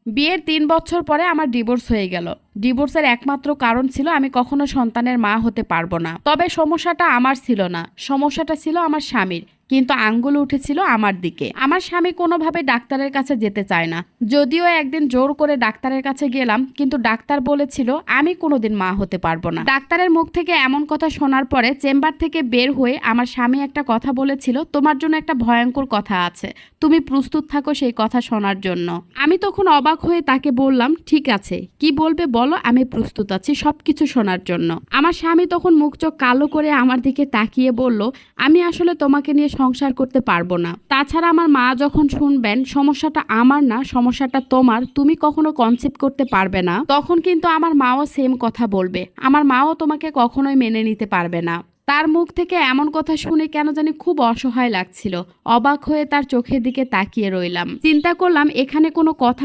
বিয়ের ৩ বছর পরে আমার ডিভোর্স হয়ে গেল। ডিভোর্সের একমাত্র কারণ ছিল আমি কখনো সন্তানের মা হতে পারবো না। তবে সমস্যাটা আমার ছিল না, সমস্যাটা ছিল আমার স্বামীর। কিন্তু আঙ্গুল উঠেছিল আমার দিকে। আমার স্বামী কোনোভাবে ডাক্তারের কাছে যেতে চায় না। যদিও একদিন জোর করে ডাক্তারের কাছে গেলাম, কিন্তু ডাক্তার বলেছিল আমি কোনোদিন মা হতে পারবো না। ডাক্তারের মুখ থেকে এমন কথা শোনার পরে চেম্বার থেকে বের হয়ে আমার স্বামী একটা কথা বলেছিল, তোমার জন্য একটা ভয়ঙ্কর কথা আছে, তুমি প্রস্তুত থাকো সেই কথা শোনার জন্য। আমি তখন অবাক হয়ে তাকে বললাম, ঠিক আছে, কি বলবে বলো, আমি প্রস্তুত আছি সবকিছু শোনার জন্য। আমার স্বামী তখন মুখ চোখ কালো করে আমার দিকে তাকিয়ে বলল, আমি আসলে তোমাকে নিয়ে সংসার করতে পারবো না। তাছাড়া আমার মা যখন শুনবেন সমস্যাটা আমার না, সমস্যাটা তোমার, তুমি কখনো কনসেপ্ট করতে পারবে না, তখন কিন্তু আমার মাও সেম কথা বলবে। আমার মাও তোমাকে কখনোই মেনে নিতে পারবে না। তার মুখ থেকে এমন কথা শুনে কেন জানি খুব অসহায় লাগছিল। অবাক হয়ে তার চোখের দিকে তাকিয়ে রইলাম। চিন্তা করলাম এখানে কোনো কথা না